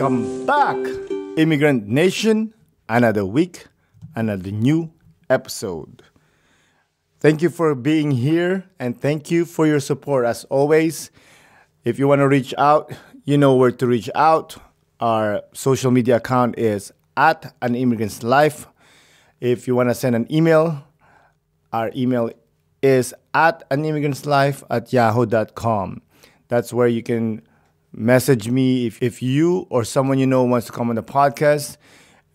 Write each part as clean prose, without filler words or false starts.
Welcome back, Immigrant Nation. Another week, another new episode. Thank you for being here and thank you for your support as always. If you want to reach out, you know where to reach out. Our social media account is at An Immigrant's Life. If you want to send an email, our email is at animmigrantslife@yahoo.com. That's where you can message me if you or someone you know wants to come on the podcast,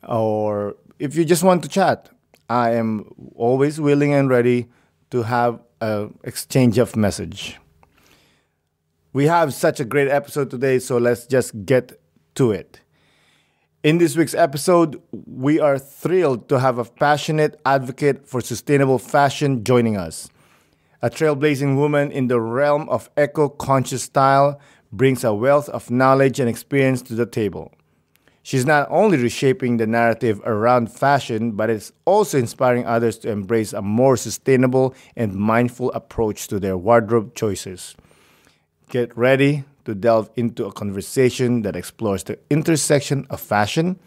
or if you just want to chat. I am always willing and ready to have an exchange of message. We have such a great episode today, so let's just get to it. In this week's episode, we are thrilled to have a passionate advocate for sustainable fashion joining us. A trailblazing woman in the realm of eco-conscious style brings a wealth of knowledge and experience to the table. She's not only reshaping the narrative around fashion, but is also inspiring others to embrace a more sustainable and mindful approach to their wardrobe choices. Get ready to delve into a conversation that explores the intersection of fashion,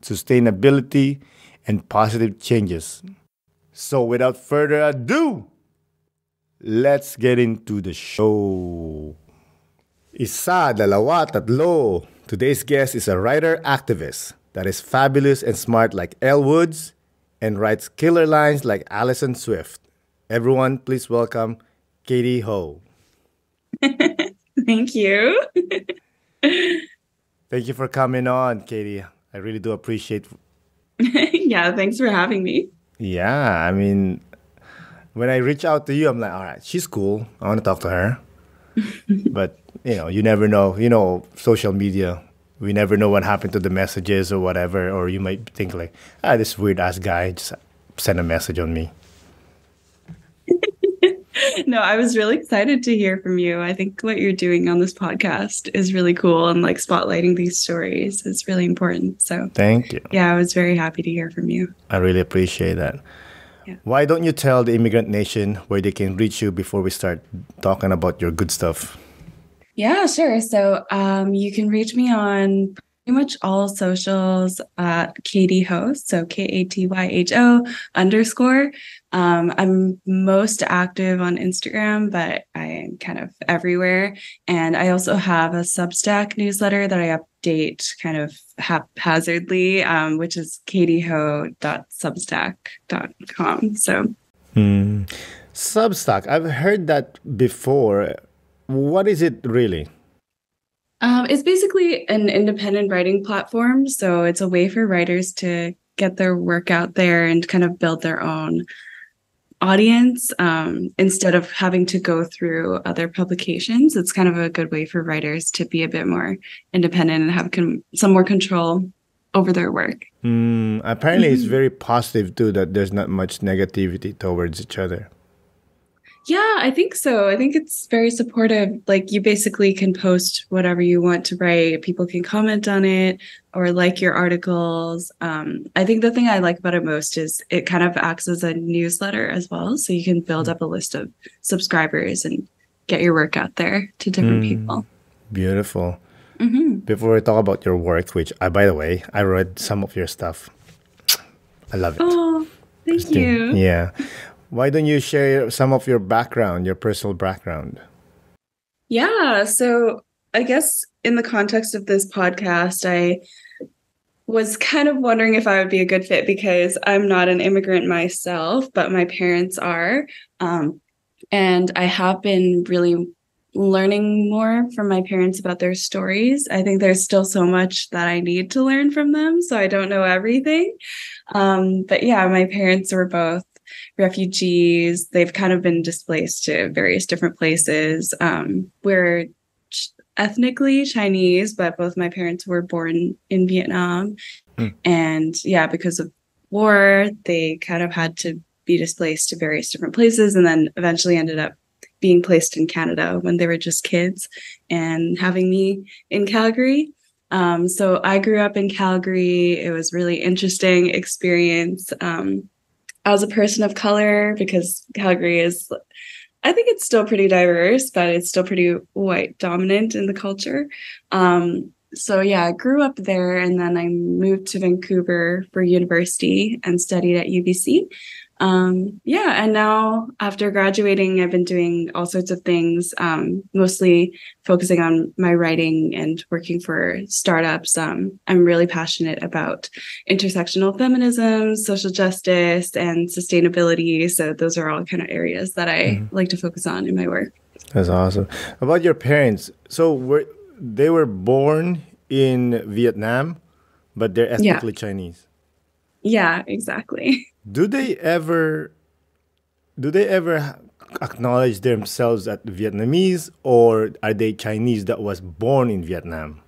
sustainability, and positive changes. So without further ado, let's get into the show. Isa, dalawa, tatlo. Today's guest is a writer-activist that is fabulous and smart like Elle Woods and writes killer lines like Alison Swift. Everyone, please welcome Katy Ho. Thank you. Thank you for coming on, Katy. I really do appreciate. Yeah, thanks for having me. Yeah, I mean, when I reach out to you, I'm like, all right, she's cool. I want to talk to her. But, you never know. Social media, we never know what happened to the messages or whatever. Or you might think like, this weird-ass guy just sent a message on me. No, I was really excited to hear from you. I think what you're doing on this podcast is really cool, and like spotlighting these stories is really important. So thank you. Yeah, I was very happy to hear from you. I really appreciate that. Yeah. Why don't you tell the Immigrant Nation where they can reach you before we start talking about your good stuff? Yeah, sure. So you can reach me on pretty much all socials at Katy Ho, so KATYHO _. I'm most active on Instagram, but I am kind of everywhere. And I also have a Substack newsletter that I update kind of haphazardly, which is katyho.substack.com. So, Substack, I've heard that before. What is it really? It's basically an independent writing platform. So it's a way for writers to get their work out there and kind of build their own audience instead of having to go through other publications. It's kind of a good way for writers to be a bit more independent and have some more control over their work. Apparently, it's very positive too, that there's not much negativity towards each other. Yeah, I think so. I think it's very supportive. Like, you basically can post whatever you want to write. People can comment on it or like your articles. I think the thing I like about it most is it kind of acts as a newsletter as well. So you can build up a list of subscribers and get your work out there to different people. Beautiful. Before we talk about your work, which, by the way, I read some of your stuff. I love it. Oh, thank you. Yeah. Why don't you share some of your background, your personal background? Yeah, so I guess in the context of this podcast, I was kind of wondering if I would be a good fit because I'm not an immigrant myself, but my parents are. And I have been really learning more from my parents about their stories. I think there's still so much that I need to learn from them, so I don't know everything. But yeah, my parents were both refugees. They've kind of been displaced to various different places. We're ethnically Chinese, but both my parents were born in Vietnam. And yeah, because of war, they kind of had to be displaced to various different places and then eventually ended up being placed in Canada when they were just kids and having me in Calgary. So I grew up in Calgary. It was really interesting experience as a person of color because Calgary is, I think it's still pretty diverse, but it's still pretty white dominant in the culture. So yeah, I grew up there, and then I moved to Vancouver for university and studied at UBC. Yeah, and now after graduating, I've been doing all sorts of things, mostly focusing on my writing and working for startups. I'm really passionate about intersectional feminism, social justice, and sustainability. So those are all kind of areas that I like to focus on in my work. That's awesome. About your parents, so they were born in Vietnam, but they're Yeah, ethnically Chinese. yeah, exactly. Do they ever acknowledge themselves as Vietnamese, or are they Chinese that was born in Vietnam?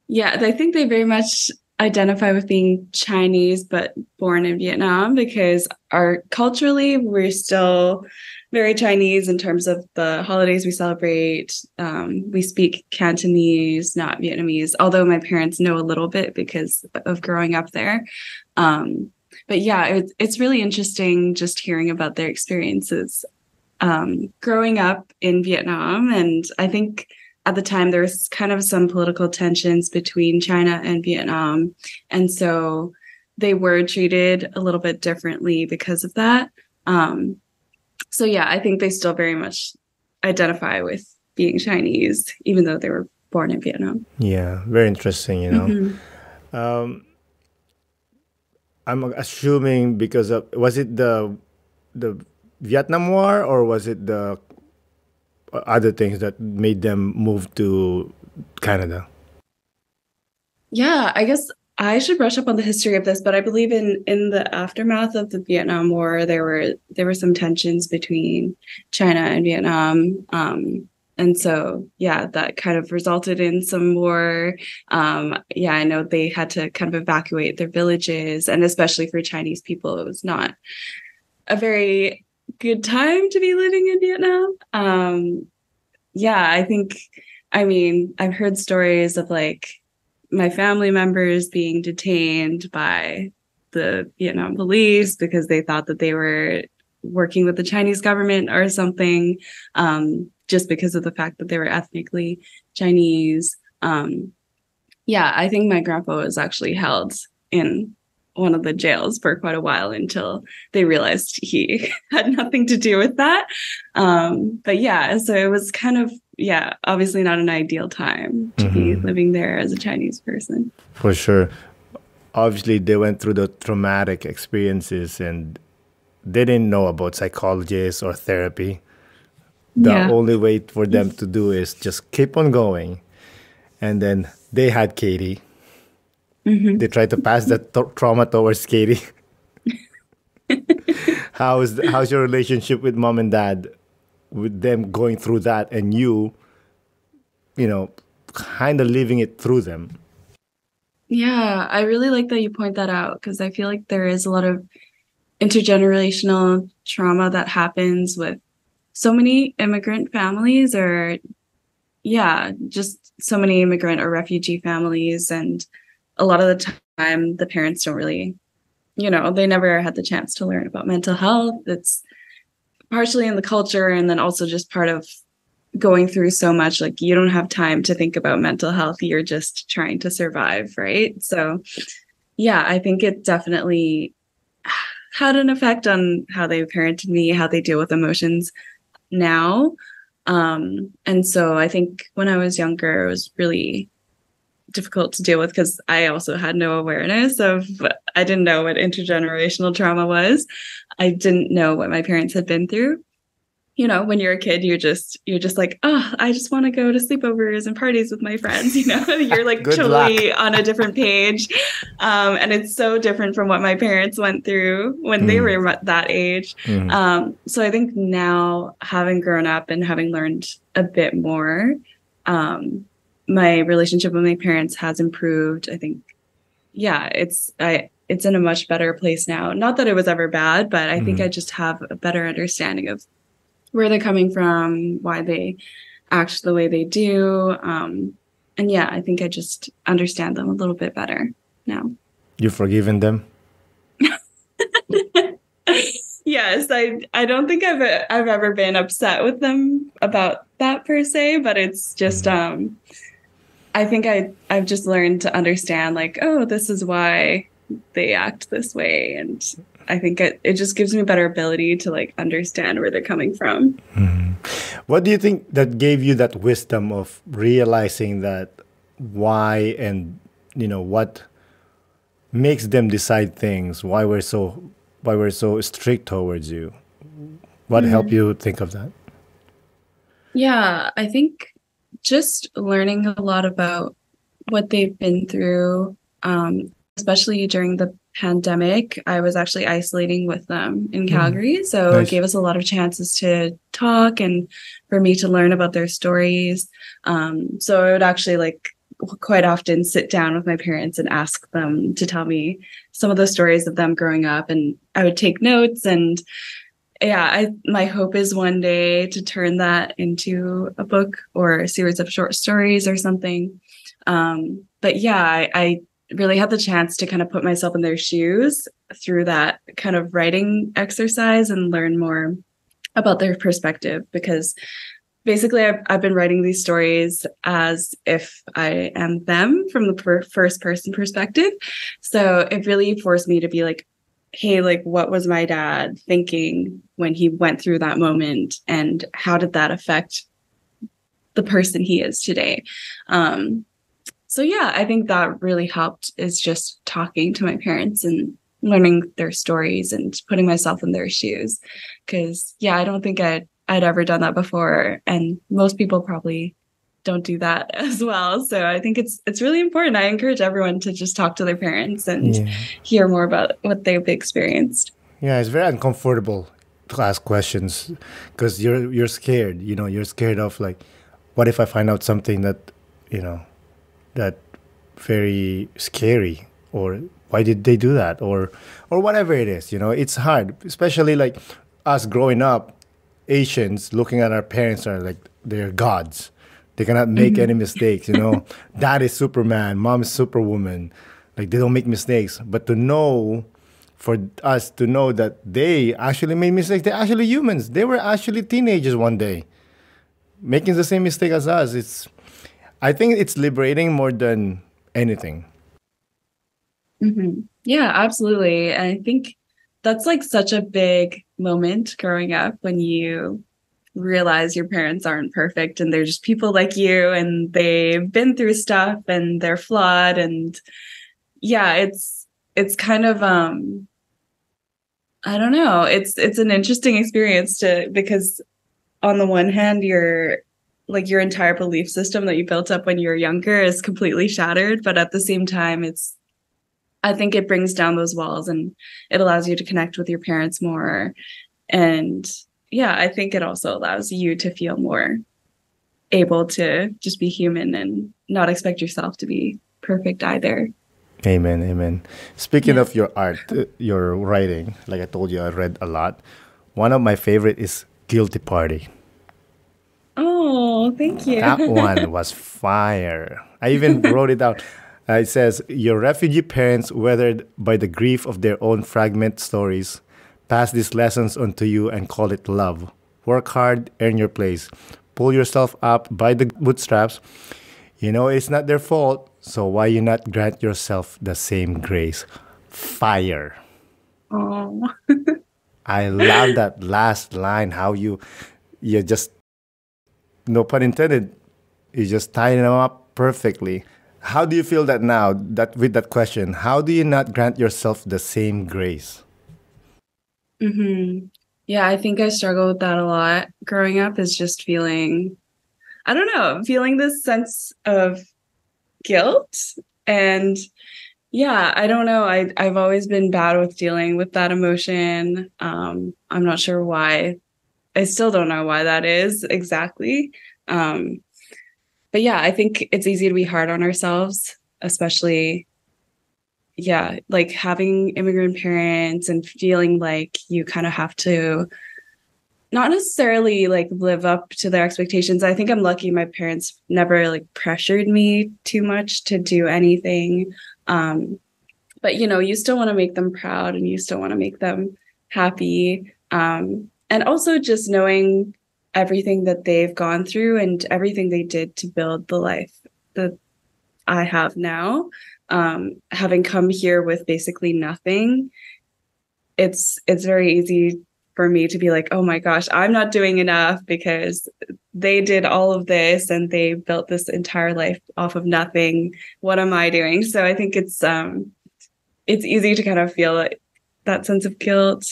Yeah, I think they very much identify with being Chinese but born in Vietnam, because our culturally we're still very Chinese in terms of the holidays we celebrate. We speak Cantonese, not Vietnamese, although my parents know a little bit because of growing up there. But yeah, it's really interesting just hearing about their experiences growing up in Vietnam. And I think at the time there was kind of some political tensions between China and Vietnam. And so they were treated a little bit differently because of that. So yeah, I think they still very much identify with being Chinese, even though they were born in Vietnam. Yeah, very interesting, you know. Um, I'm assuming because of, was it the Vietnam War, or was it the other things that made them move to Canada? Yeah, I guess I should brush up on the history of this, but I believe in the aftermath of the Vietnam War, there were some tensions between China and Vietnam. And so, yeah, that kind of resulted in some war. Yeah, I know they had to kind of evacuate their villages, and especially for Chinese people, it was not a very good time to be living in Vietnam. Yeah, I mean, I've heard stories of like my family members being detained by the Vietnam police because they thought that they were working with the Chinese government or something, just because of the fact that they were ethnically Chinese. Yeah, I think my grandpa was actually held in one of the jails for quite a while until they realized he had nothing to do with that. But yeah, so it was kind of, yeah, obviously not an ideal time to be living there as a Chinese person. For sure. Obviously, they went through the traumatic experiences and they didn't know about psychologists or therapy. The Yeah. only way for them to do is just keep on going. And then they had Katy. They tried to pass that trauma towards Katy. How's your relationship with mom and dad, with them going through that and you know, kind of living it through them? Yeah, I really like that you point that out, because I feel like there is a lot of intergenerational trauma that happens with so many immigrant families, or yeah, just so many immigrant or refugee families. And a lot of the time the parents don't really, they never had the chance to learn about mental health. It's partially in the culture, and then also just part of going through so much. Like, you don't have time to think about mental health, you're just trying to survive, right? So yeah, I think it definitely had an effect on how they parented me, how they deal with emotions now. And so I think when I was younger, it was really difficult to deal with because I also had no awareness of, I didn't know what intergenerational trauma was. I didn't know what my parents had been through. When you're a kid, you're just like, oh, I just want to go to sleepovers and parties with my friends. You're like Good totally on a different page. And it's so different from what my parents went through when they were that age. So I think now, having grown up and having learned a bit more, my relationship with my parents has improved. I think, yeah, it's in a much better place now. Not that it was ever bad, but I think I just have a better understanding of where they're coming from, why they act the way they do. And yeah, I think I just understand them a little bit better now. You've forgiven them? Yes, I don't think I've ever been upset with them about that per se, but it's just I think I've just learned to understand like, oh, this is why they act this way. And I think it just gives me a better ability to like understand where they're coming from. What do you think that gave you that wisdom of realizing that why, and what makes them decide things, why we're so strict towards you? What helped you think of that? Yeah, I think just learning a lot about what they've been through, especially during the pandemic. I was actually isolating with them in Calgary. So it Nice. gave us a lot of chances to talk and for me to learn about their stories. So I would actually like quite often sit down with my parents and ask them to tell me some of the stories of them growing up. And I would take notes. And yeah, my hope is one day to turn that into a book or a series of short stories or something. But yeah, I really had the chance to kind of put myself in their shoes through that kind of writing exercise and learn more about their perspective, because basically I've been writing these stories as if I am them from the first person perspective. So it really forced me to be like, hey, like, what was my dad thinking when he went through that moment, and how did that affect the person he is today? So yeah, I think that really helped, is just talking to my parents and learning their stories and putting myself in their shoes. Because yeah, I don't think I'd ever done that before, and most people probably don't do that as well. So I think it's really important. I encourage everyone to just talk to their parents and Yeah. hear more about what they've experienced. Yeah, it's very uncomfortable to ask questions because you're scared. You're scared of like, what if I find out something that very scary, or why did they do that, or whatever it is. It's hard, especially like us growing up, Asians looking at our parents are like they're gods. They cannot make any mistakes. Dad is Superman, mom is Superwoman. Like they don't make mistakes. But for us to know that they actually made mistakes, they're actually humans. They were actually teenagers one day, making the same mistake as us. I think it's liberating more than anything. Yeah, absolutely. And I think that's like such a big moment growing up when you realize your parents aren't perfect and they're just people like you and they've been through stuff and they're flawed. And yeah, it's kind of I don't know. It's an interesting experience because on the one hand, your entire belief system that you built up when you were younger is completely shattered, but at the same time, I think it brings down those walls and it allows you to connect with your parents more. And yeah, I think it also allows you to feel more able to just be human and not expect yourself to be perfect either. Amen, amen. Speaking Yeah. of your art, your writing, like I told you, I read a lot. One of my favorite is Guilty Party. Oh, thank you. That one was fire. I even wrote it down. It says, your refugee parents, weathered by the grief of their own fragment stories, pass these lessons on to you and call it love. Work hard, earn your place. Pull yourself up by the bootstraps. It's not their fault, so why you not grant yourself the same grace? Fire. Oh. I love that last line, how you just, no pun intended, you just tie them up perfectly. How do you feel that now, that with that question? How do you not grant yourself the same grace? Yeah, I think I struggle with that a lot growing up, is just feeling, I don't know, feeling this sense of guilt. And yeah, I don't know. I've always been bad with dealing with that emotion. I'm not sure why. I still don't know why that is exactly. But yeah, I think it's easy to be hard on ourselves, especially, yeah, like having immigrant parents and feeling like you kind of have to not necessarily like live up to their expectations. I think I'm lucky my parents never like pressured me too much to do anything. But you still want to make them proud and you still want to make them happy. And also just knowing everything that they've gone through and everything they did to build the life that I have now, having come here with basically nothing, it's very easy for me to be like, oh my gosh, I'm not doing enough because they did all of this and they built this entire life off of nothing. What am I doing? So I think it's easy to kind of feel that sense of guilt.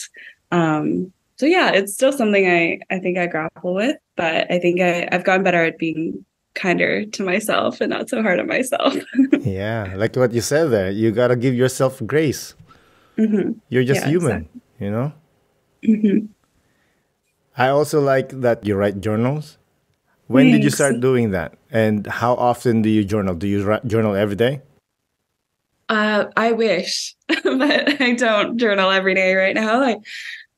So yeah, it's still something I think I grapple with, but I think I've gotten better at being kinder to myself and not so hard on myself. Yeah, like what you said there, you gotta give yourself grace. You're just Yeah, human, exactly. you know? I also like that you write journals. When did you Thanks. start doing that? And how often do you journal? Do you journal every day? I wish, but I don't journal every day right now.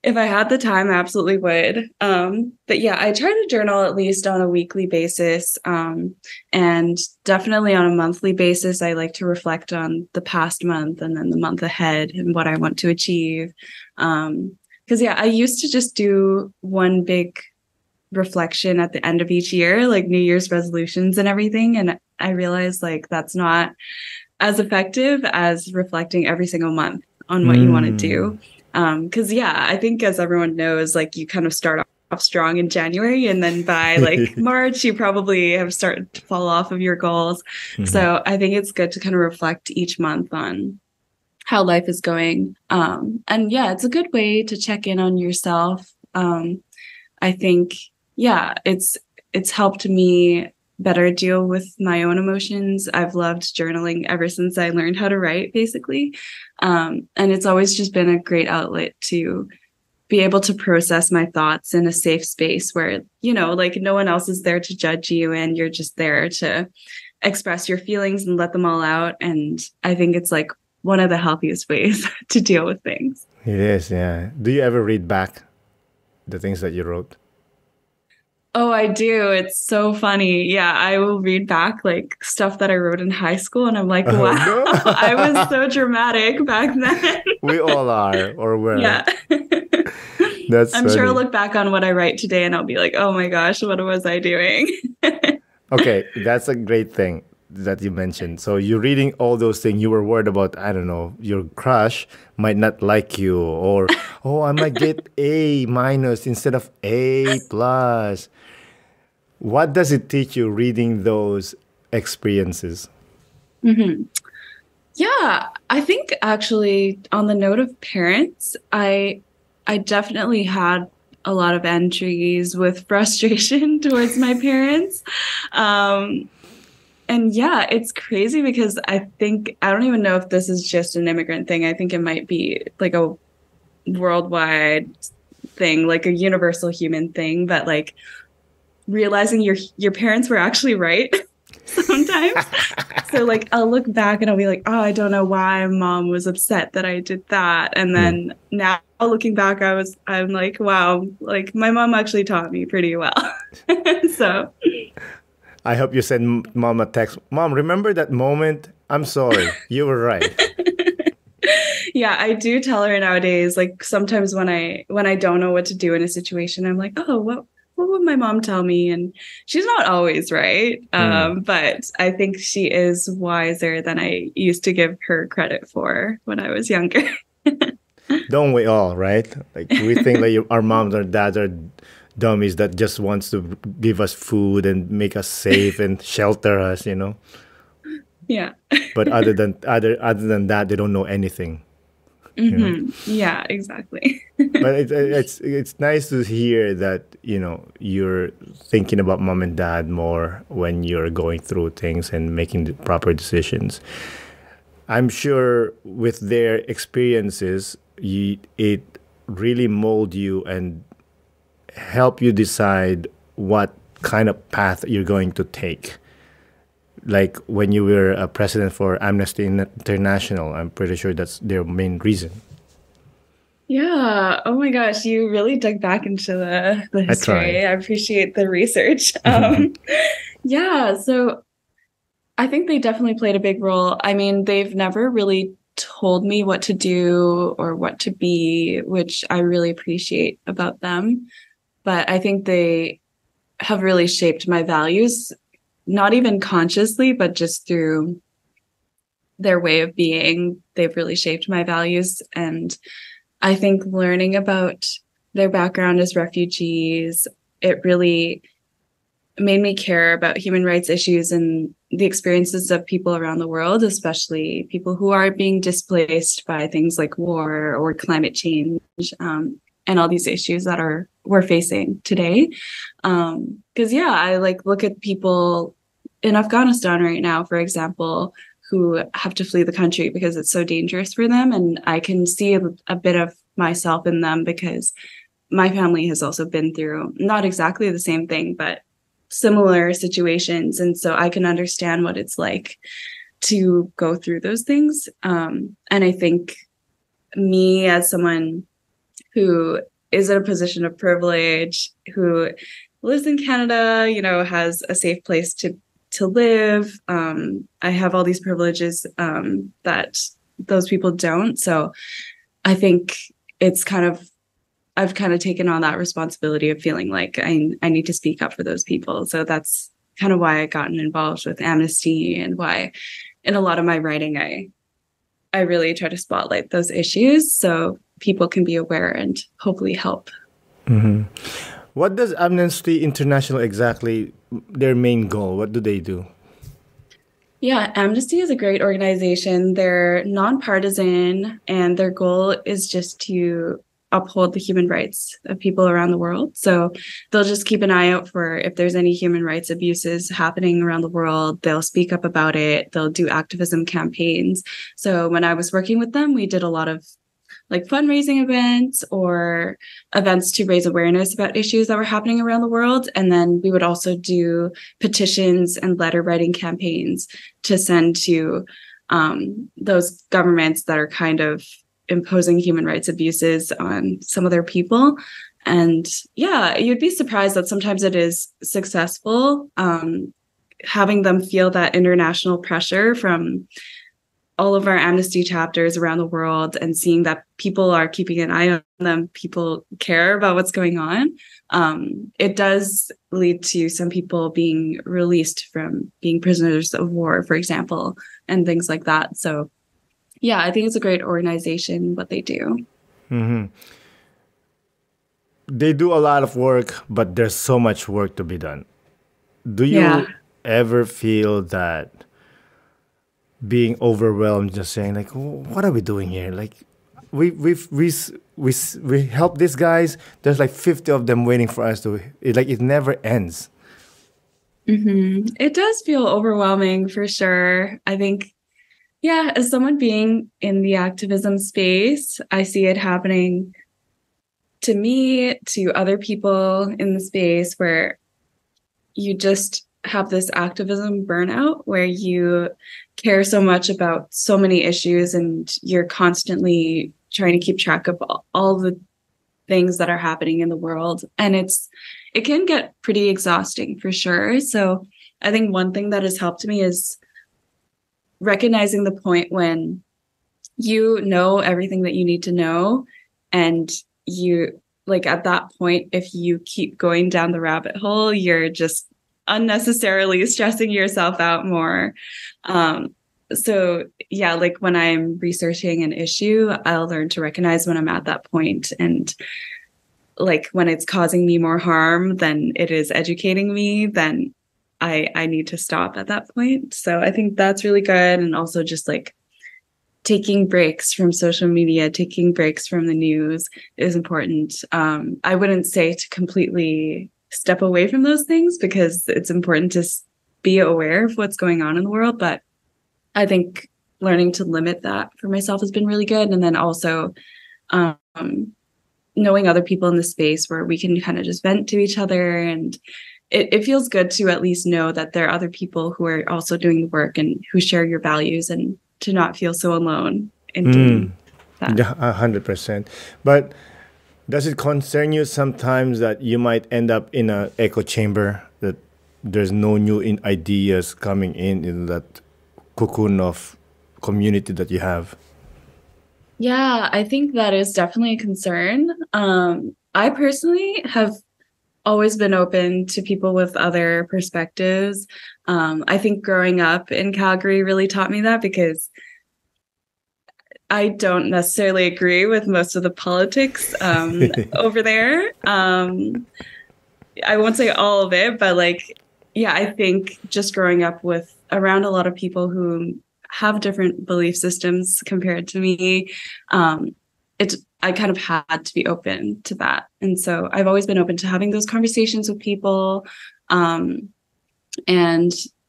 If I had the time, I absolutely would. But yeah, I try to journal at least on a weekly basis. And definitely on a monthly basis, I like to reflect on the past month and then the month ahead and what I want to achieve. Because yeah, I used to just do one big reflection at the end of each year, like New Year's resolutions and everything. And I realized like that's not as effective as reflecting every single month on what you want to do. Because yeah, I think as everyone knows, like you kind of start off strong in January and then by like March, you probably have started to fall off of your goals. So I think it's good to kind of reflect each month on how life is going. And yeah, it's a good way to check in on yourself. I think, yeah, it's helped me better deal with my own emotions. I've loved journaling ever since I learned how to write, basically. And it's always just been a great outlet to be able to process my thoughts in a safe space where, you know, like no one else is there to judge you and you're just there to express your feelings and let them all out. And I think it's like one of the healthiest ways to deal with things. It is, yeah. Do you ever read back the things that you wrote? Oh, I do. It's so funny. Yeah, I will read back like stuff that I wrote in high school and I'm like, Oh, wow, no. I was so dramatic back then. We all are, or were. Yeah. That's I'm sure I'll funny. look back on what I write today and I'll be like, oh my gosh, what was I doing? Okay, that's a great thing that you mentioned. So you're reading all those things you were worried about, I don't know, your crush might not like you, or oh, I might get A minus instead of A plus. What does it teach you reading those experiences? Yeah, I think actually on the note of parents, I definitely had a lot of entries with frustration towards my parents. And yeah, it's crazy because I don't even know if this is just an immigrant thing. I think it might be like a worldwide thing, like a universal human thing, but like realizing your parents were actually right sometimes. So like I'll look back and I'll be like, oh, I don't know why mom was upset that I did that. And then now looking back, I'm like, wow, like my mom actually taught me pretty well. So I hope you send mom a text. Mom, remember that moment? I'm sorry. You were right. yeah, I do tell her nowadays, like sometimes when I don't know what to do in a situation, I'm like, oh, what would my mom tell me? And she's not always right. But I think she is wiser than I used to give her credit for when I was younger. Don't we all, right? Like we think like our moms or dads are dummies that just wants to give us food and make us safe and shelter us, you know. Yeah. But other than that, they don't know anything. You know? Yeah, exactly. But it's nice to hear that, you know, you're thinking about mom and dad more when you're going through things and making the proper decisions. I'm sure with their experiences, it really mold you and help you decide what kind of path you're going to take. Like when you were a president for Amnesty International, I'm pretty sure that's their main reason. Yeah. Oh my gosh, you really dug back into the I try. history. I appreciate the research. Yeah, so I think they definitely played a big role. I mean, they've never really told me what to do or what to be, which I really appreciate about them. But I think they have really shaped my values, not even consciously, but just through their way of being. They've really shaped my values. And I think learning about their background as refugees, it really made me care about human rights issues and the experiences of people around the world, especially people who are being displaced by things like war or climate change, and all these issues that we're facing today. Because I look at people in Afghanistan right now, for example, who have to flee the country because it's so dangerous for them. And I can see a bit of myself in them because my family has also been through not exactly the same thing, but similar situations. And so I can understand what it's like to go through those things. And I think me as someone who is in a position of privilege, who lives in Canada, has a safe place to live. I have all these privileges that those people don't. So I think I've kind of taken on that responsibility of feeling like I need to speak up for those people. So that's kind of why I gotten involved with Amnesty, and why in a lot of my writing, I really try to spotlight those issues so people can be aware and hopefully help. Mm-hmm. What does Amnesty International exactly, their main goal? What do they do? Yeah, Amnesty is a great organization. They're nonpartisan, and their goal is just to uphold the human rights of people around the world. So they'll just keep an eye out for if there's any human rights abuses happening around the world. They'll speak up about it. They'll do activism campaigns. So when I was working with them, we did a lot of fundraising events or events to raise awareness about issues that were happening around the world. And then we would also do petitions and letter writing campaigns to send to those governments that are kind of imposing human rights abuses on some of their people. And you'd be surprised that sometimes it is successful, having them feel that international pressure from all of our Amnesty chapters around the world, and seeing that people are keeping an eye on them, people care about what's going on. It does lead to some people being released from being prisoners of war, for example, and things like that. So I think it's a great organization, what they do. Mm-hmm. They do a lot of work, but there's so much work to be done. Do you ever feel that being overwhelmed, just saying like, what are we doing here? Like, we help these guys. There's like 50 of them waiting for us to. It never ends. Mm-hmm. It does feel overwhelming for sure. I think, as someone being in the activism space, I see it happening to me, to other people in the space, where you just have this activism burnout where you care so much about so many issues and you're constantly trying to keep track of all the things that are happening in the world. And it can get pretty exhausting for sure. So I think one thing that has helped me is recognizing the point when you know everything that you need to know, and you at that point, if you keep going down the rabbit hole, you're just unnecessarily stressing yourself out more. So when I'm researching an issue, I'll learn to recognize when I'm at that point, and when it's causing me more harm than it is educating me, then I need to stop at that point. So I think that's really good. And also just taking breaks from social media, taking breaks from the news is important. I wouldn't say to completely step away from those things, because it's important to be aware of what's going on in the world. But I think learning to limit that for myself has been really good. And then also knowing other people in the space where we can kind of just vent to each other. And it feels good to at least know that there are other people who are also doing the work and who share your values, and to not feel so alone in doing that. Yeah, 100%. But does it concern you sometimes that you might end up in an echo chamber, that there's no new ideas coming in that cocoon of community that you have? Yeah, I think that is definitely a concern. I personally have always been open to people with other perspectives. I think growing up in Calgary really taught me that, because I don't necessarily agree with most of the politics over there. I won't say all of it, but like, yeah, I think just growing up with around a lot of people who have different belief systems compared to me, I kind of had to be open to that. And so I've always been open to having those conversations with people. And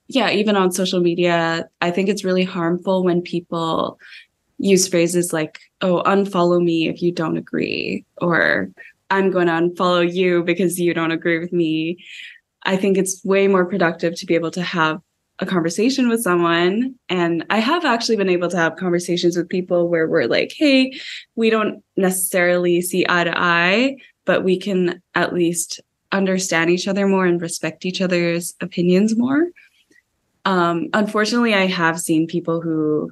yeah, even on social media, I think it's really harmful when people use phrases like, oh, unfollow me if you don't agree, or I'm going to unfollow you because you don't agree with me. I think it's way more productive to be able to have a conversation with someone. And I have actually been able to have conversations with people where we're like, hey, we don't necessarily see eye to eye, but we can at least understand each other more and respect each other's opinions more. Unfortunately, I have seen people who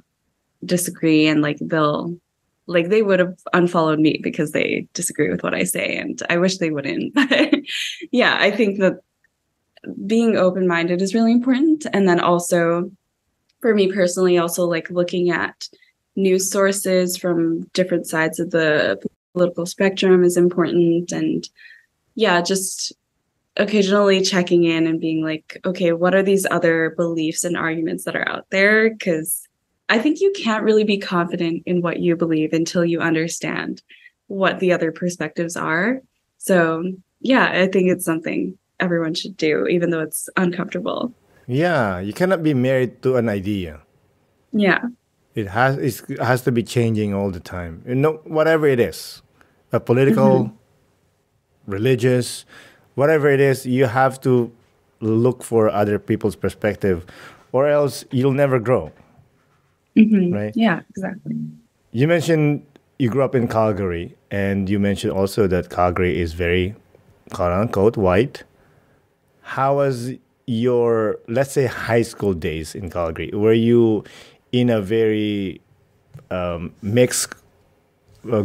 disagree and like they would have unfollowed me because they disagree with what I say, and I wish they wouldn't. But yeah, I think that being open-minded is really important. And then also for me personally, also like looking at news sources from different sides of the political spectrum is important. And yeah, just occasionally checking in and being like, okay, what are these other beliefs and arguments that are out there? Because I think you can't really be confident in what you believe until you understand what the other perspectives are. So yeah, I think it's something everyone should do, even though it's uncomfortable. Yeah, you cannot be married to an idea. Yeah. It has to be changing all the time. Whatever it is, a political, religious, whatever it is, you have to look for other people's perspective, or else you'll never grow. Right? Yeah, exactly. You mentioned you grew up in Calgary, and you mentioned also that Calgary is very, quote unquote, white. How was your, let's say, high school days in Calgary? Were you in a very mixed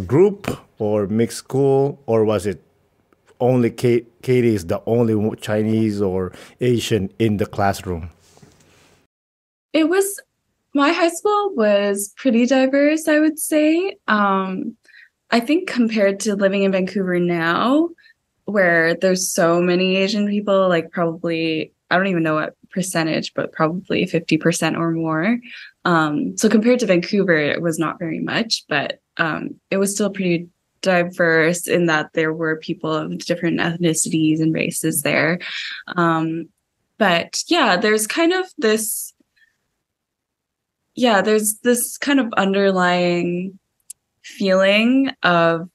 group or mixed school, or was it only Katy is the only Chinese or Asian in the classroom? My high school was pretty diverse, I would say. I think compared to living in Vancouver now, where there's so many Asian people, like probably, I don't even know what percentage, but probably 50% or more. So compared to Vancouver, it was not very much, but it was still pretty diverse in that there were people of different ethnicities and races there. But yeah, there's this kind of underlying feeling of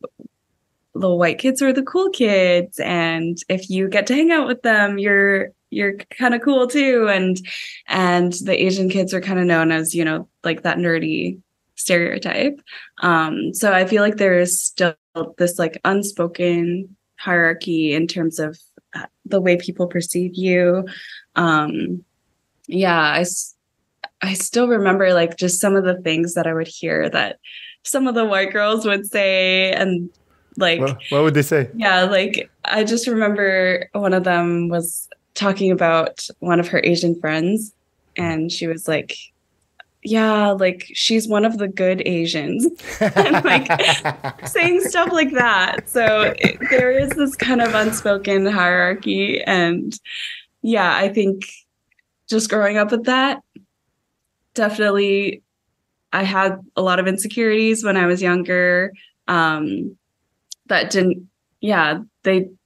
the white kids are the cool kids, and if you get to hang out with them, you're kind of cool too. And the Asian kids are kind of known as, like that nerdy stereotype. So I feel like there is still this like unspoken hierarchy in terms of the way people perceive you. Yeah, I still remember like just some of the things that I would hear that some of the white girls would say, and like, well, what would they say? Yeah, like I just remember one of them was talking about one of her Asian friends, and she was like, yeah, like she's one of the good Asians, and like saying stuff like that. So there is this kind of unspoken hierarchy. And yeah, I think just growing up with that, definitely I had a lot of insecurities when I was younger.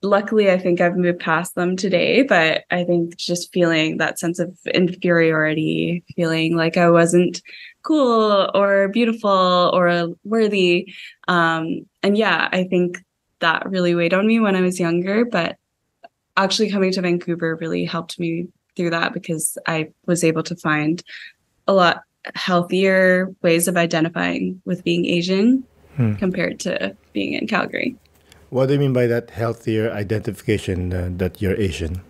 Luckily I think I've moved past them today, but I think just feeling that sense of inferiority, feeling like I wasn't cool or beautiful or worthy. And yeah, I think that really weighed on me when I was younger, but actually coming to Vancouver really helped me through that, because I was able to find a lot healthier ways of identifying with being Asian compared to being in Calgary. What do you mean by that healthier identification that you're Asian?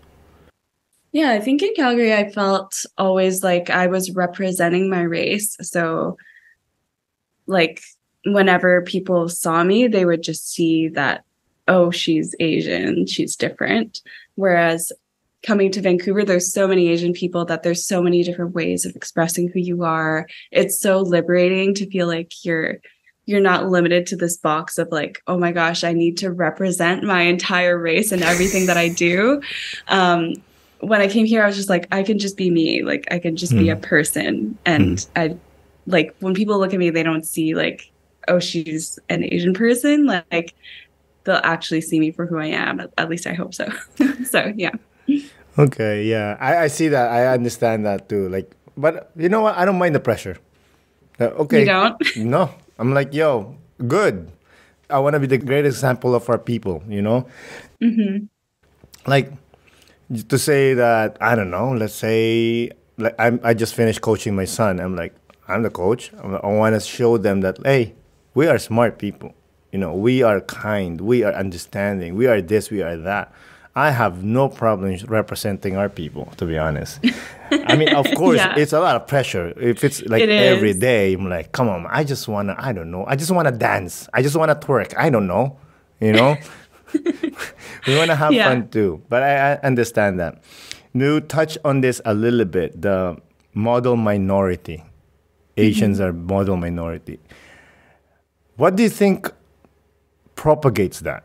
Yeah, I think in Calgary, I felt always like I was representing my race. So like whenever people saw me, they would just see that, oh, she's Asian, she's different. Whereas coming to Vancouver, there's so many Asian people that there's so many different ways of expressing who you are. It's so liberating to feel like you're not limited to this box of like, oh my gosh, I need to represent my entire race and everything that I do. When I came here, I was just like, I can just be me. Like, I can just be a person. And I like, when people look at me, they don't see like, oh, she's an Asian person. Like, they'll actually see me for who I am. At least I hope so. So, yeah. Okay, yeah. I see that. I understand that too. Like, but you know what? I don't mind the pressure. Okay. You don't? No. I'm like, yo, good. I want to be the great example of our people, you know? Like, to say that, I don't know, let's say, like I just finished coaching my son. I'm like, I'm the coach. I want to show them that, hey, we are smart people. You know, we are kind. We are understanding. We are this, we are that. I have no problems representing our people, to be honest. I mean, of course, it's a lot of pressure. If it's like every day, I'm like, come on, I just want to, I don't know. I just want to dance. I just want to twerk. I don't know, you know? We want to have fun too. But I understand that. You touch on this a little bit, the model minority. Asians are model minority. What do you think propagates that?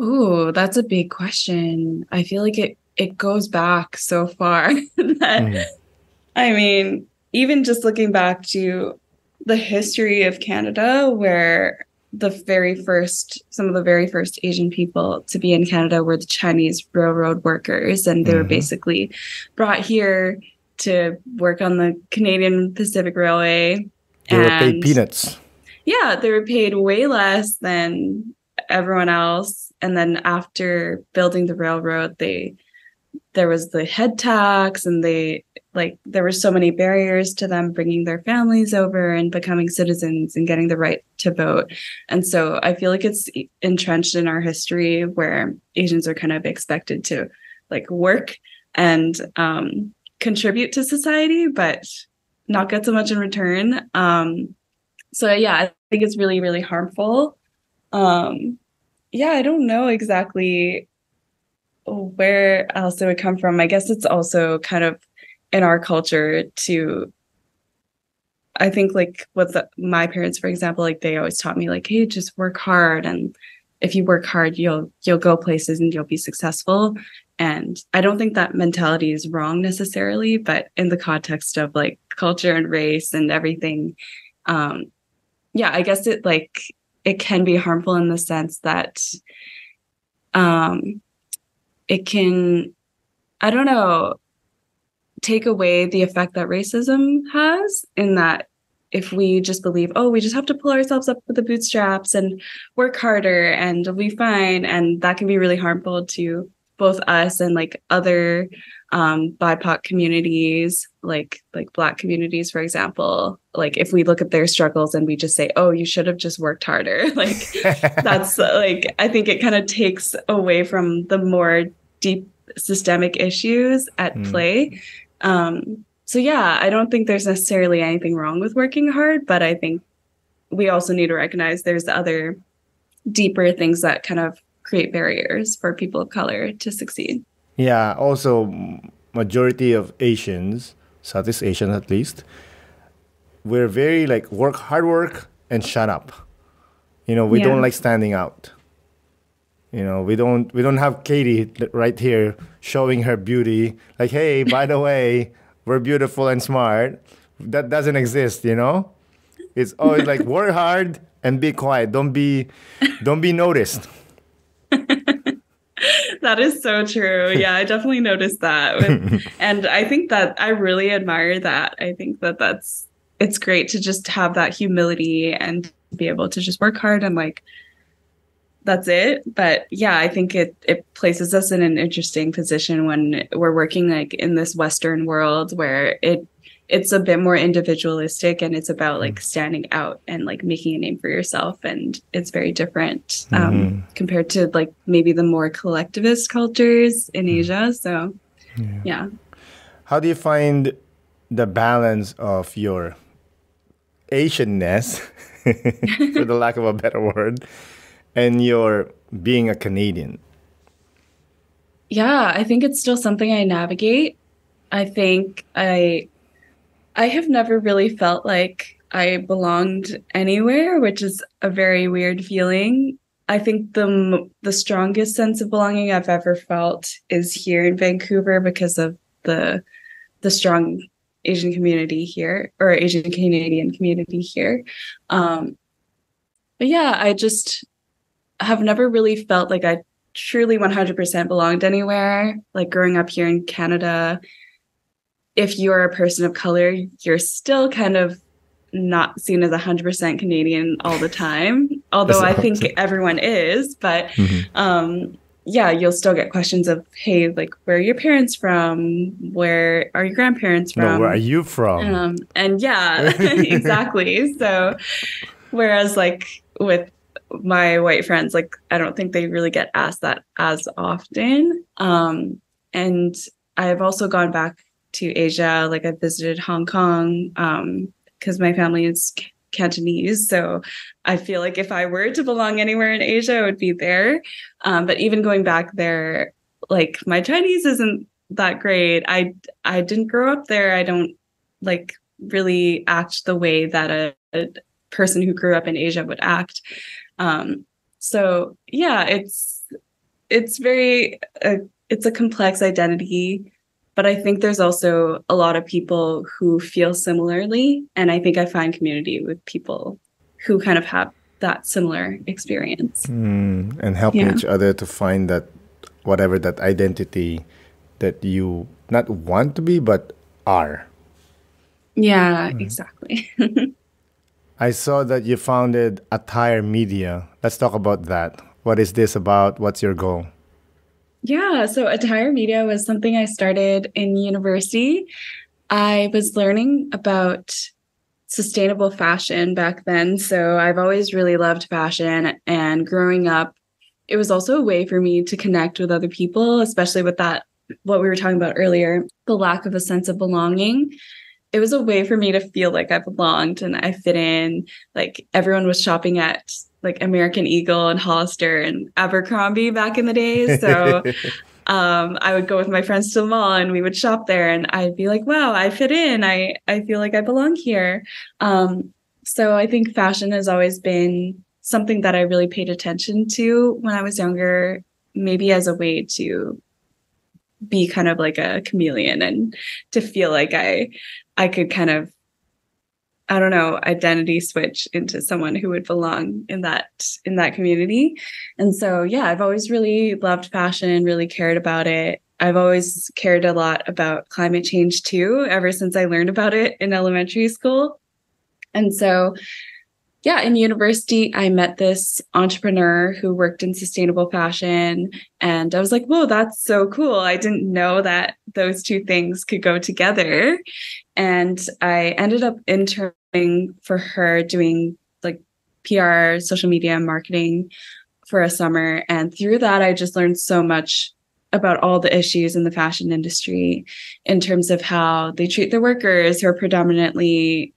Ooh, that's a big question. I feel like it goes back so far that I mean, even just looking back to the history of Canada, where some of the very first Asian people to be in Canada were the Chinese railroad workers, and they were basically brought here to work on the Canadian Pacific Railway. They were paid peanuts. Yeah, they were paid way less than everyone else. And then after building the railroad, there was the head tax, and there were so many barriers to them bringing their families over and becoming citizens and getting the right to vote. And so I feel like it's entrenched in our history where Asians are kind of expected to like work and contribute to society, but not get so much in return. So yeah, I think it's really, really harmful. Yeah, I don't know exactly where else it would come from. I guess it's also kind of in our culture to, I think like with my parents, for example, like they always taught me like, hey, just work hard. And if you work hard, you'll go places and you'll be successful. And I don't think that mentality is wrong necessarily, but in the context of like culture and race and everything, yeah, I guess it can be harmful in the sense that it can, I don't know, take away the effect that racism has, in that if we just believe, oh, we just have to pull ourselves up with the bootstraps and work harder and we'll be fine. And that can be really harmful to both us and like other BIPOC communities, like Black communities, for example. Like if we look at their struggles and we just say, oh, you should have just worked harder. Like that's like, I think it kind of takes away from the more deep systemic issues at play. So yeah, I don't think there's necessarily anything wrong with working hard, but I think we also need to recognize there's other deeper things that kind of create barriers for people of color to succeed. Yeah, also majority of Asians, Southeast Asians at least, we're very like hard work and shut up. You know, we don't like standing out. You know, we don't have Katy right here showing her beauty. Like, hey, by the way, we're beautiful and smart. That doesn't exist, you know? It's always like work hard and be quiet. Don't be noticed. That is so true. Yeah, I definitely noticed that. And I think that I really admire that. I think that it's great to just have that humility and be able to just work hard and like, that's it. But yeah, I think it places us in an interesting position when we're working like in this Western world where it's a bit more individualistic and it's about like standing out and like making a name for yourself. And it's very different compared to like maybe the more collectivist cultures in Asia. So yeah. How do you find the balance of your Asianness, for the lack of a better word, and your being a Canadian? Yeah, I think it's still something I navigate. I think I have never really felt like I belonged anywhere, which is a very weird feeling. I think the strongest sense of belonging I've ever felt is here in Vancouver because of the the strong Asian community here, or Asian Canadian community here. Um, but yeah, I just have never really felt like I truly 100% belonged anywhere. Like growing up here in Canada, if you're a person of color, you're still kind of not seen as 100% Canadian all the time, although That's I think awesome. everyone is. But Mhm. yeah, you'll still get questions of, hey, like, where are your parents from? Where are your grandparents No, where are from? you from? And yeah, exactly. So, whereas like with my white friends, like, I don't think they really get asked that as often. And I've also gone back to Asia. Like, I visited Hong Kong because my family is Cantonese. So I feel like if I were to belong anywhere in Asia, it would be there. But even going back there, like, my Chinese isn't that great. I didn't grow up there. I don't like really act the way that a person who grew up in Asia would act. So yeah, it's very it's a complex identity, but I think there's also a lot of people who feel similarly, and I think I find community with people who kind of have that similar experience. And helping Yeah. each other to find that whatever that identity that you not want to be but are. Yeah, exactly. I saw that you founded Attire Media. Let's talk about that. What is this about? What's your goal? Yeah, so attire media was something I started in university. I was learning about sustainable fashion back then. So I've always really loved fashion. And growing up, it was also a way for me to connect with other people, especially with that, what we were talking about earlier, the lack of a sense of belonging. It was a way for me to feel like I belonged and I fit in. Like everyone was shopping at like American Eagle and Hollister and Abercrombie back in the days. So I would go with my friends to the mall and we would shop there and I'd be like, wow, I fit in. I feel like I belong here. So I think fashion has always been something that I really paid attention to when I was younger, maybe as a way to be kind of like a chameleon and to feel like I could kind of, I don't know, identity switch into someone who would belong in that community. And so yeah, I've always really loved fashion, really cared about it. I've always cared a lot about climate change too, ever since I learned about it in elementary school. And so yeah, in university, I met this entrepreneur who worked in sustainable fashion. And I was like, whoa, that's so cool. I didn't know that those two things could go together. And I ended up interning for her doing like PR, social media, marketing for a summer. And through that, I just learned so much about all the issues in the fashion industry in terms of how they treat their workers who are predominantly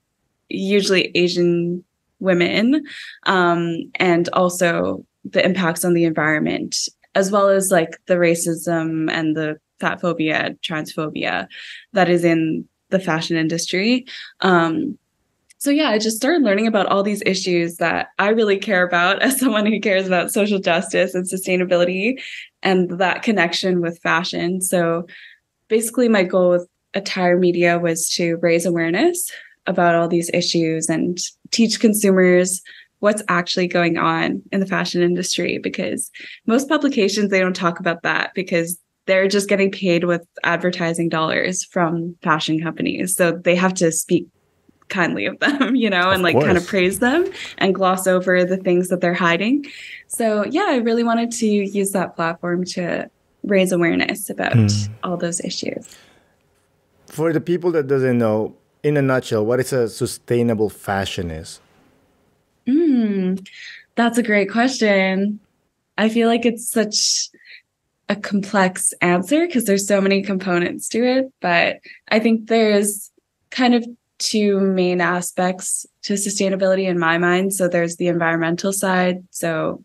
usually Asian women, and also the impacts on the environment, as well as like the racism and the fat phobia, transphobia that is in the fashion industry. So yeah, I just started learning about all these issues that I really care about as someone who cares about social justice and sustainability and that connection with fashion. So basically my goal with attire media was to raise awareness about all these issues and teach consumers what's actually going on in the fashion industry, because most publications, they don't talk about that because they're just getting paid with advertising dollars from fashion companies. So they have to speak kindly of them, you know, and Of like kind of course. praise them and gloss over the things that they're hiding. So yeah, I really wanted to use that platform to raise awareness about all those issues. For the people that doesn't know, in a nutshell, what is a sustainable fashion is? Mm, that's a great question. I feel like it's such a complex answer because there's so many components to it, but I think there's kind of two main aspects to sustainability in my mind. So there's the environmental side. So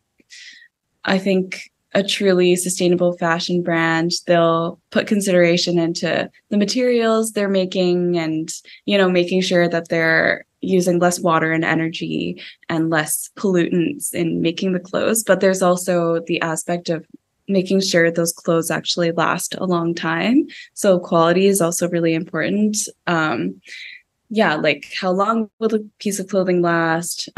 I think a truly sustainable fashion brand, they'll put consideration into the materials they're making and, making sure that they're using less water and energy and less pollutants in making the clothes. But there's also the aspect of making sure those clothes actually last a long time. So quality is also really important. Like how long will a piece of clothing last?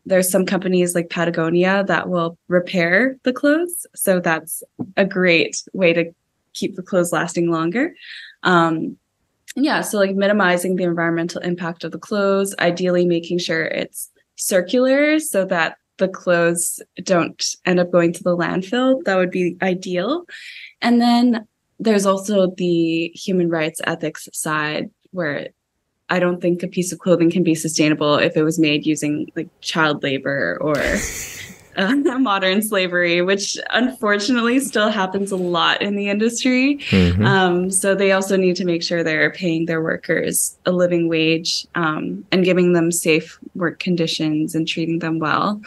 There's some companies like Patagonia that will repair the clothes. So that's a great way to keep the clothes lasting longer. So like minimizing the environmental impact of the clothes, ideally making sure it's circular so that the clothes don't end up going to the landfill. That would be ideal. And then there's also the human rights ethics side where I don't think a piece of clothing can be sustainable if it was made using like child labor or modern slavery, which unfortunately still happens a lot in the industry. So they also need to make sure they're paying their workers a living wage and giving them safe work conditions and treating them well,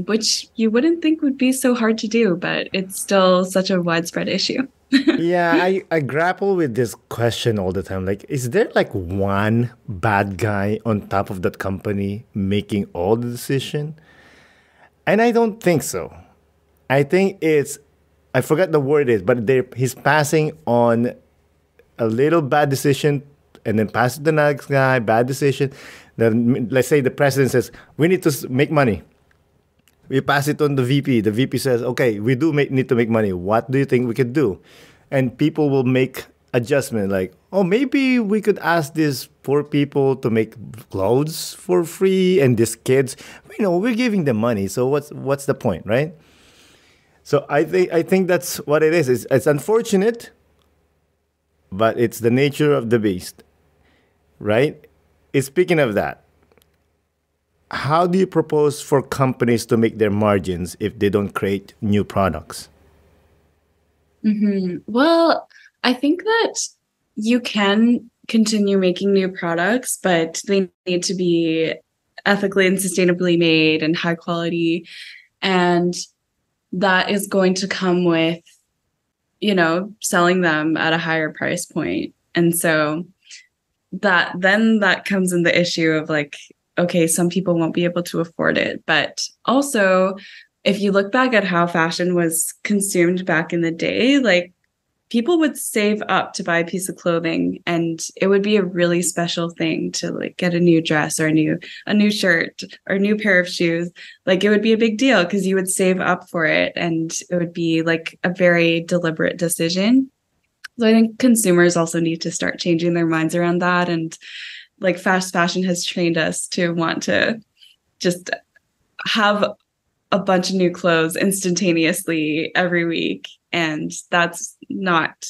which you wouldn't think would be so hard to do, but it's still such a widespread issue. Yeah, I grapple with this question all the time. Like, is there like one bad guy on top of that company making all the decision? And I don't think so. I think I forgot the word is, but he's passing on a little bad decision and then pass it to the next guy, bad decision. Then let's say the president says, we need to make money. We pass it on the VP. The VP says, okay, we do need to make money. What do you think we could do? And people will make adjustment like, oh, maybe we could ask these poor people to make clothes for free. And these kids, we're giving them money. So what's the point, right? So I think that's what it is. It's unfortunate, but it's the nature of the beast, right? Speaking of that, how do you propose for companies to make their margins if they don't create new products? Well, I think that you can continue making new products, but they need to be ethically and sustainably made and high quality. And that is going to come with, selling them at a higher price point. And so that comes in the issue of like, okay, some people won't be able to afford it. But also, if you look back at how fashion was consumed back in the day, like people would save up to buy a piece of clothing, and it would be a really special thing to like get a new dress or a new shirt or a new pair of shoes. Like it would be a big deal because you would save up for it, and it would be like a very deliberate decision. So I think consumers also need to start changing their minds around that. And like fast fashion has trained us to want to just have a bunch of new clothes instantaneously every week. And that's not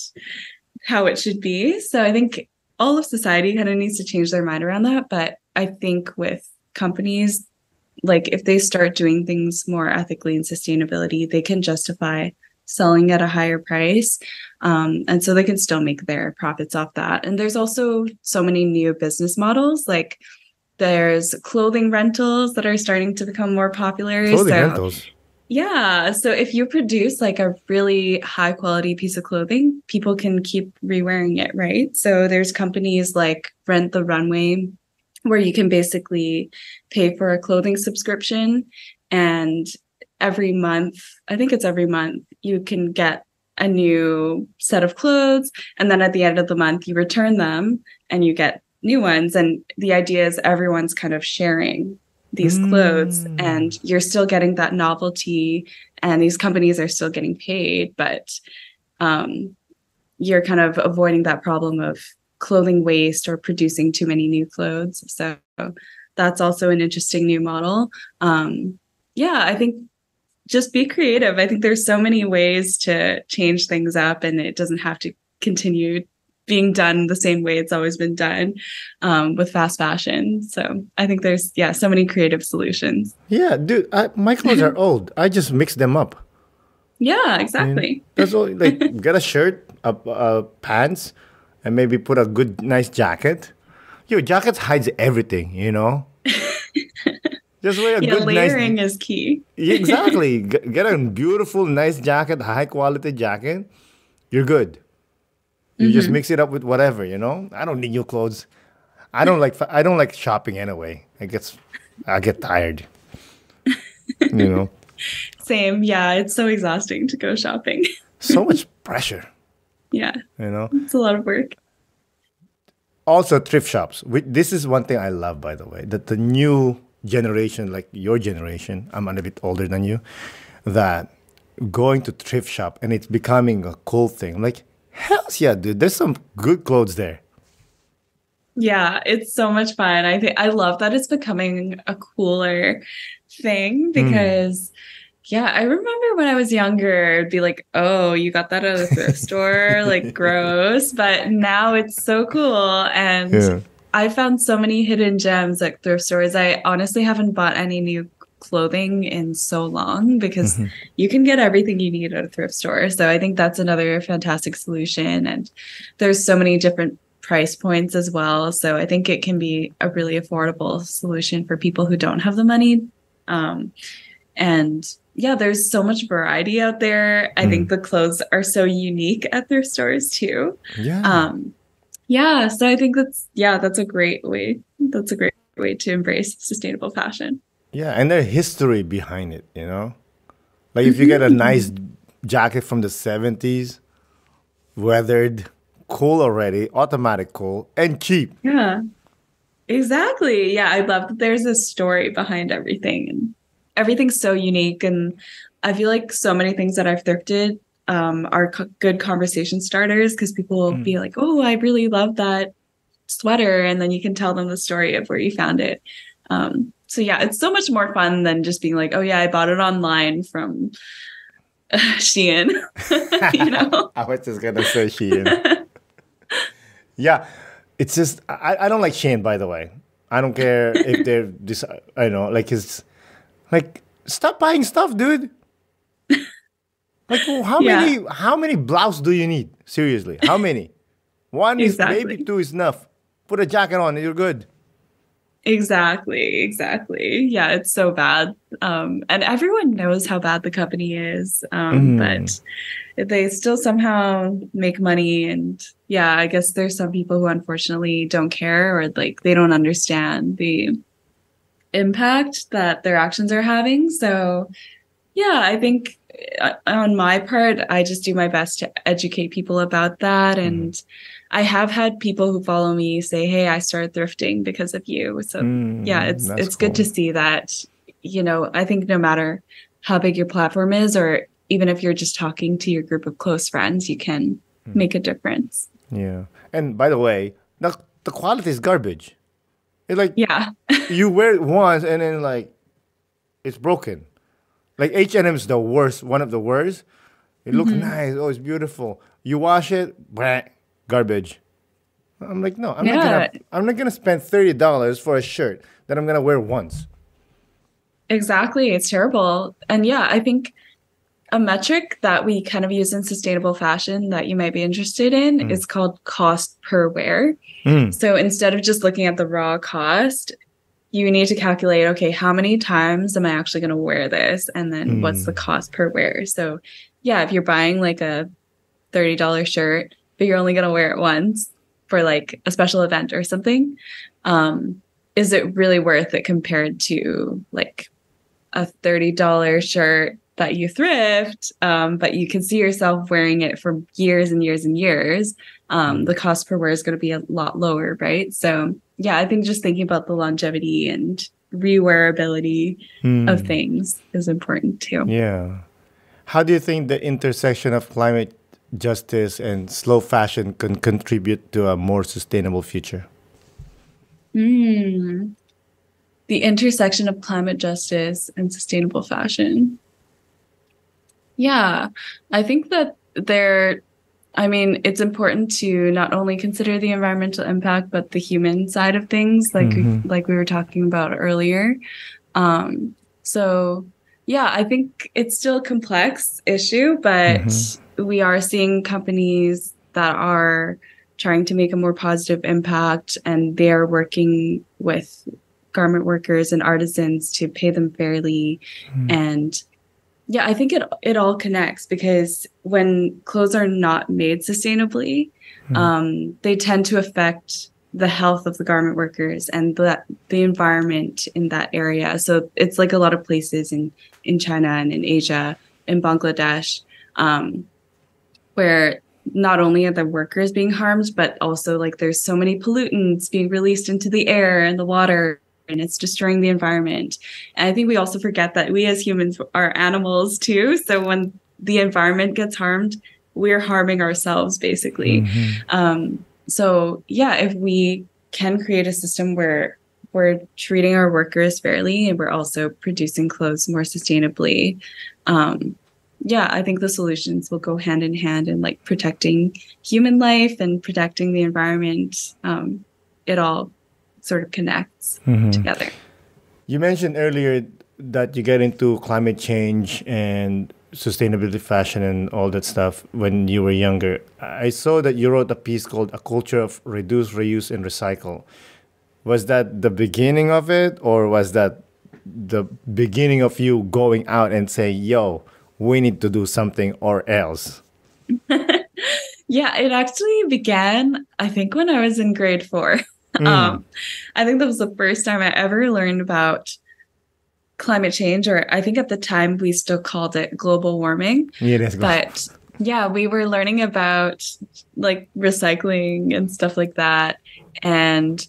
how it should be. So I think all of society kind of needs to change their mind around that. But I think with companies, like if they start doing things more ethically and sustainability, they can justify selling at a higher price. And so they can still make their profits off that. And there's also so many new business models, like there's clothing rentals that are starting to become more popular. Rentals? Yeah. So if you produce like a really high quality piece of clothing, people can keep rewearing it, right? So there's companies like Rent the Runway where you can basically pay for a clothing subscription, and every month, I think it's every month, you can get a new set of clothes. And then at the end of the month, you return them and you get new ones. And the idea is everyone's kind of sharing these clothes, and you're still getting that novelty, and these companies are still getting paid, but you're kind of avoiding that problem of clothing waste or producing too many new clothes. So that's also an interesting new model. I think just be creative. I think there's so many ways to change things up, and it doesn't have to continue being done the same way it's always been done with fast fashion. So I think there's, so many creative solutions. Yeah, dude, my clothes are old. I just mix them up. Yeah, exactly. That's all. Like, get a shirt, pants, and maybe put a good, nice jacket. Your jacket hides everything, Just wear a Yeah, good, nice. layering is key. Exactly. Get a beautiful, nice jacket, high quality jacket. You're good. You just Hmm. mix it up with whatever, you know. I don't need new clothes. I don't like shopping anyway. I get tired, you know. Same. Yeah, it's so exhausting to go shopping. So much pressure, Yeah, you know. it's a lot of work. Also, thrift shops. This is one thing I love, by the way, that the new generation, like your generation, I'm a bit older than you, that going to thrift shop and it's becoming a cool thing. I'm like, hell yeah, dude. There's some good clothes there. Yeah, it's so much fun. I think I love that it's becoming a cooler thing Mm. because yeah, I remember when I was younger, it'd be like, oh, you got that at a thrift store, like gross. But now it's so cool. And Yeah. I found so many hidden gems at thrift stores. I honestly haven't bought any new clothing in so long because Hmm. you can get everything you need at a thrift store. So I think that's another fantastic solution. And there's so many different price points as well. So I think it can be a really affordable solution for people who don't have the money. Um, and yeah, there's so much variety out there. I think Mm. the clothes are so unique at their stores too. Yeah. Um, yeah, so I think that's a great way. That's a great way to embrace sustainable fashion. Yeah. And there's history behind it, you know? Like if you get a nice Mhm. jacket from the 70s, weathered, cool already, automatic cool, and cheap. Yeah, exactly. Yeah, I love that there's a story behind everything and everything's so unique. And I feel like so many things that I've thrifted are good conversation starters because people will Mm. be like, oh, I really love that sweater. And then you can tell them the story of where you found it. So yeah, it's so much more fun than just being like, oh yeah, I bought it online from Shein, you know? I was just gonna say Shein. Yeah, it's just I don't like Shein, by the way. I don't care if they're this. I know, like it's like stop buying stuff, dude. Like Yeah, how many blouse do you need? Seriously, how many? One is maybe exactly. two is enough. Put a jacket on, and you're good. Exactly. Yeah, it's so bad. And everyone knows how bad the company is. Mm. But they still somehow make money. And yeah, I guess there's some people who unfortunately don't care or like they don't understand the impact that their actions are having. So yeah, I think on my part, I just do my best to educate people about that. Mm. And I have had people who follow me say, "Hey, I started thrifting because of you." So yeah, Mm. That's it's good to cool. see that, I think no matter how big your platform is, or even if you're just talking to your group of close friends, you can Mm. make a difference. Yeah. And by the way, the quality is garbage. It's like Yeah. you wear it once and then like it's broken. Like H&M is the worst, one of the worst. It looks Hmm. nice. Oh, it's beautiful. You wash it, bleh, garbage. I'm like, no, Yeah, I'm not gonna spend $30 for a shirt that I'm gonna wear once. exactly. It's terrible. And yeah, I think a metric that we kind of use in sustainable fashion that you might be interested in Mm. is called cost per wear. Mm. So instead of just looking at the raw cost, you need to calculate, okay, how many times am I actually going to wear this? And then what's the Mm. cost per wear? So yeah, if you're buying like a $30 shirt, but you're only going to wear it once for like a special event or something, is it really worth it compared to like a $30 shirt that you thrift, but you can see yourself wearing it for years and years and years? Mm. The cost per wear is going to be a lot lower, right? So, yeah, I think just thinking about the longevity and rewearability of Mm. things is important too. Yeah. How do you think the intersection of climate justice and slow fashion can contribute to a more sustainable future? Mm, the intersection of climate justice and sustainable fashion. Yeah, I think that it's important to not only consider the environmental impact, but the human side of things, Mm-hmm. like we were talking about earlier. So yeah, I think it's still a complex issue, but Mm-hmm. we are seeing companies that are trying to make a more positive impact, and they're working with garment workers and artisans to pay them fairly. And yeah, I think it all connects, because when clothes are not made sustainably, they tend to affect the health of the garment workers and the environment in that area. So it's like a lot of places in China and in Asia, in Bangladesh, where not only are the workers being harmed, but also like there's so many pollutants being released into the air and the water, and it's destroying the environment. And I think we also forget that we as humans are animals too. So when the environment gets harmed, we're harming ourselves basically. So yeah, if we can create a system where we're treating our workers fairly and we're also producing clothes more sustainably, yeah, I think the solutions will go hand in hand in like protecting human life and protecting the environment. It all sort of connects together. You mentioned earlier that you get into climate change and sustainability fashion and all that stuff when you were younger. I saw that you wrote a piece called A Culture of Reduce, Reuse, and Recycle. Was that the beginning of it, or was that the beginning of you going out and saying, yo, we need to do something or else? Yeah, it actually began, I think, when I was in grade 4. I think that was the first time I ever learned about climate change, or I think at the time we still called it global warming. Yeah, that's good. But yeah, we were learning about like recycling and stuff like that. And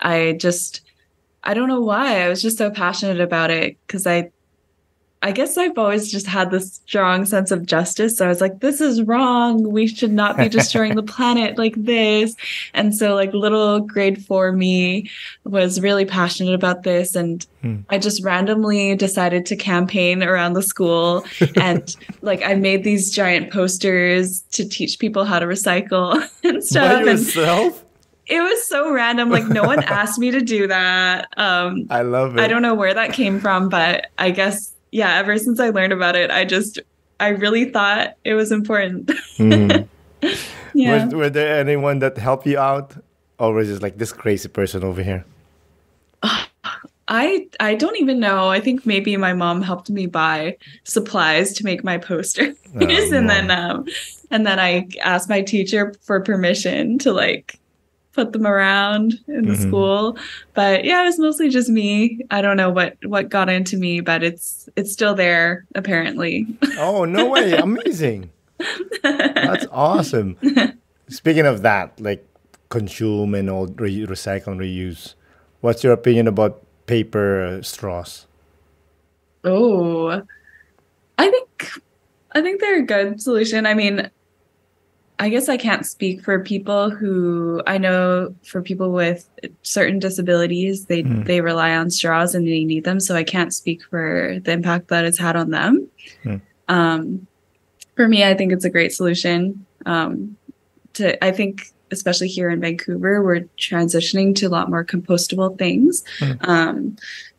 I don't know why. I was just so passionate about it, because I guess I've always just had this strong sense of justice. So I was like, this is wrong. We should not be destroying the planet like this. And so like little grade 4 me was really passionate about this. And I just randomly decided to campaign around the school. And like I made these giant posters to teach people how to recycle and stuff. By yourself? It was so random. Like no one asked me to do that. I love it. I don't know where that came from, but I guess, yeah, ever since I learned about it, I really thought it was important. Yeah. Were there anyone that helped you out, or was it just like this crazy person over here? I don't even know. I think maybe my mom helped me buy supplies to make my posters, and then I asked my teacher for permission to like put them around in the school. But yeah, it was mostly just me. I don't know what got into me, but it's still there apparently. Oh, no way. Amazing. That's awesome. Speaking of that, like consume and all recycle and reuse, what's your opinion about paper straws? Oh, I think they're a good solution. I mean, I guess I can't speak for people who, I know for people with certain disabilities, they rely on straws and they need them. So I can't speak for the impact that it's had on them. For me, I think it's a great solution. I think, especially here in Vancouver, we're transitioning to a lot more compostable things.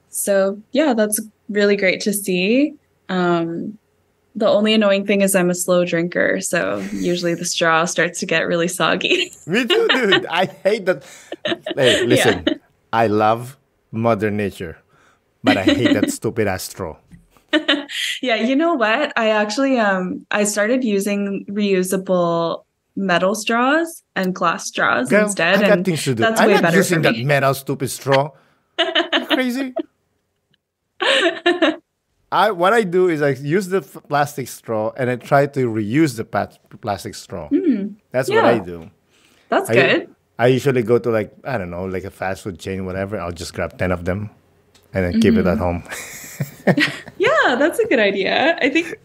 So yeah, that's really great to see. The only annoying thing is I'm a slow drinker, so usually the straw starts to get really soggy. Me too, dude. I hate that. Hey, listen, I love Mother Nature, but I hate that stupid ass straw. Yeah, you know what? I actually I started using reusable metal straws and glass straws instead. I got things to do. That's I'm way not better using for that me. metal stupid straw. You crazy? What I do is I use the plastic straw and I try to reuse the plastic straw. That's what I do. That's good. I usually go to like, I don't know, like a fast food chain, whatever. I'll just grab 10 of them and then keep it at home. Yeah, that's a good idea. I think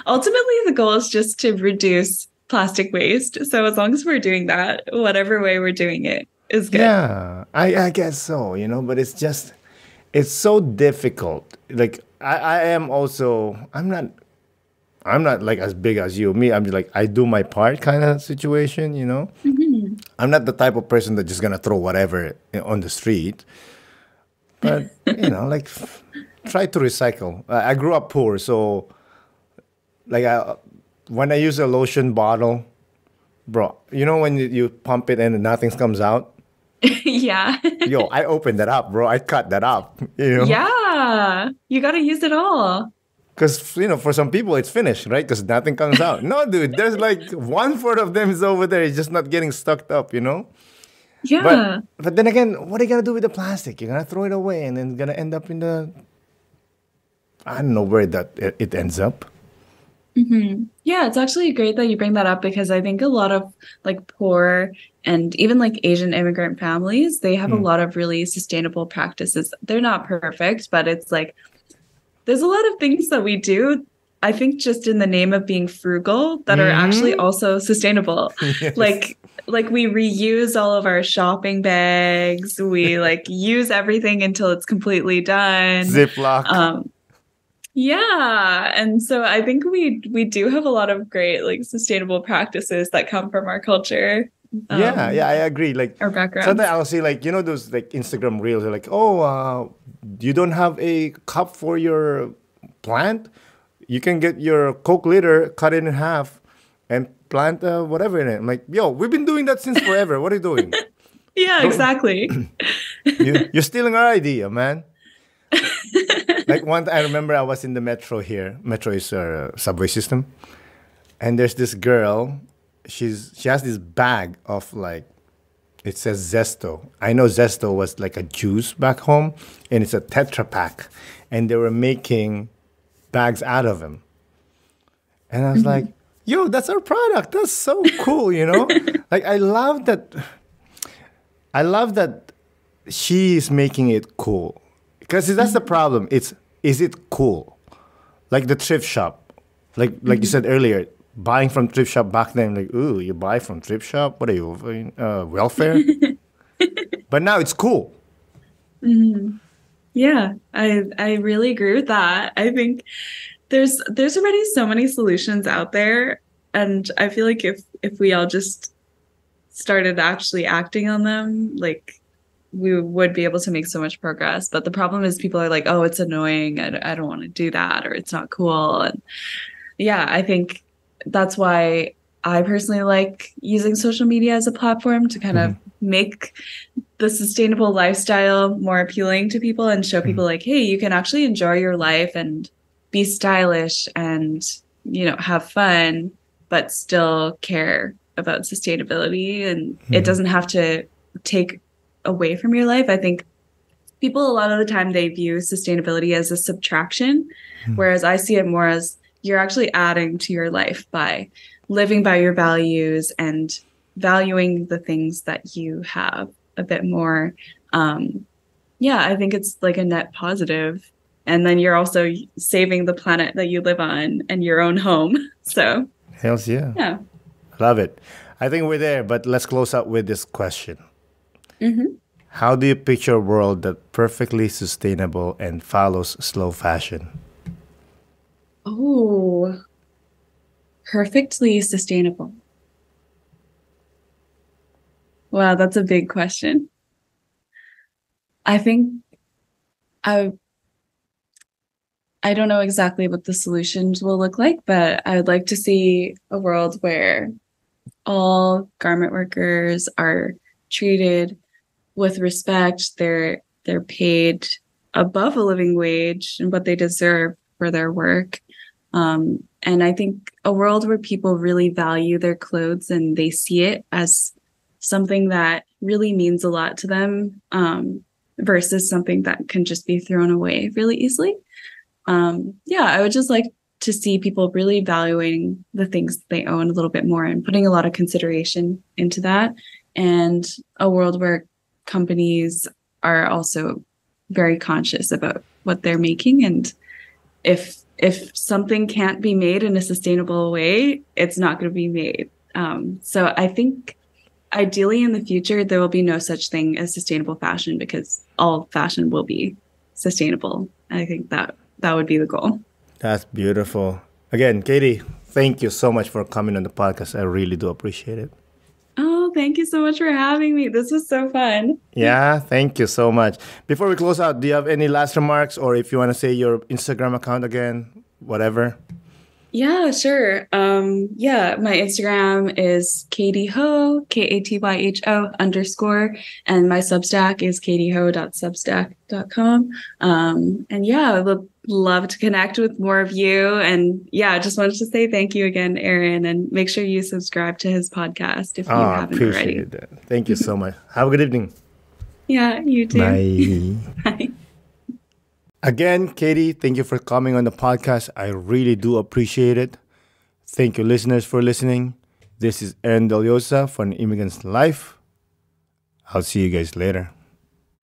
ultimately the goal is just to reduce plastic waste. So as long as we're doing that, whatever way we're doing it is good. Yeah, I guess so, but it's just, it's so difficult. Like I am also, I'm not like as big as you. Me, I'm just like, I do my part kind of situation, I'm not the type of person that's just gonna throw whatever on the street. But like try to recycle. I grew up poor, so like when I use a lotion bottle, bro, when you pump it and nothing comes out, Yeah. Yo, I opened that up, bro. I cut that up, you know? Yeah. You got to use it all. Because, for some people, it's finished, right? Because nothing comes out. No, dude, there's like 1/4 of them is over there. It's just not getting stuck up, you know? But Yeah. but then again, what are you gonna do with the plastic? You're gonna throw it away, and then it's gonna end up in the I don't know where it ends up. Yeah, it's actually great that you bring that up because I think a lot of like poor and even like Asian immigrant families, they have a lot of really sustainable practices. They're not perfect, but it's like there's a lot of things that we do, I think just in the name of being frugal that are actually also sustainable. Yes. Like we reuse all of our shopping bags. We like use everything until it's completely done. Ziploc. Yeah. And so I think we do have a lot of great like sustainable practices that come from our culture. Yeah, I agree. Like Our background. sometimes I'll see like those like Instagram reels. They're like, oh, you don't have a cup for your plant? You can get your Coke liter, cut it in half, and plant whatever in it. I'm like, yo, we've been doing that since forever. What are you doing? Yeah, exactly. You're stealing our idea, man. Like I remember I was in the metro here. Metro is a subway system, and there's this girl. She has this bag of like, it says Zesto. I know Zesto was like a juice back home, and it's a Tetra Pak, and they were making bags out of them. And I was like, yo, that's our product. That's so cool, Like I love that. I love that she's making it cool. Because that's the problem. Is it cool? Like the thrift shop. Like you said earlier, buying from thrift shop back then, like, ooh, you buy from thrift shop? What are you, welfare? But now it's cool. Yeah, I really agree with that. I think there's already so many solutions out there, and I feel like if we all just started actually acting on them, like we would be able to make so much progress. But the problem is people are like, oh, it's annoying. I don't want to do that, or it's not cool. And yeah, I think that's why I personally like using social media as a platform to kind of make the sustainable lifestyle more appealing to people and show people like, hey, you can actually enjoy your life and be stylish and, have fun, but still care about sustainability. And it doesn't have to take away from your life. I think people a lot of the time they view sustainability as a subtraction, whereas I see it more as you're actually adding to your life by living by your values and valuing the things that you have a bit more. I think it's like a net positive. And then you're also saving the planet that you live on and your own home. So hells yeah. Yeah. Love it. I think we're there, but let's close out with this question. How do you picture a world that perfectly sustainable and follows slow fashion? Oh, perfectly sustainable. Wow, that's a big question. I think I don't know exactly what the solutions will look like, but I would like to see a world where all garment workers are treated with respect. They're paid above a living wage and what they deserve for their work. And I think a world where people really value their clothes and they see it as something that really means a lot to them, versus something that can just be thrown away really easily. I would just like to see people really valuing the things they own a little bit more and putting a lot of consideration into that. And a world where companies are also very conscious about what they're making. And if something can't be made in a sustainable way, it's not going to be made. So I think ideally in the future, there will be no such thing as sustainable fashion because all fashion will be sustainable. I think that would be the goal. That's beautiful. Again, Katy, thank you so much for coming on the podcast. I really do appreciate it. Oh, thank you so much for having me. This was so fun. Yeah, thank you so much. Before we close out, do you have any last remarks, or if you want to say your Instagram account again, whatever? Yeah, sure. Yeah, my Instagram is Katy Ho, KATYHO _ and my Substack is katyho.substack.com. And yeah, I would love to connect with more of you. And yeah, I just wanted to say thank you again, Aaron, and make sure you subscribe to his podcast if Oh, you I haven't already. appreciate that. Thank you so much. Have a good evening. Yeah, you too. Bye. Bye. Again, Katy, thank you for coming on the podcast. I really do appreciate it. Thank you, listeners, for listening. This is Aaron Deliosa from Immigrant's Life. I'll see you guys later.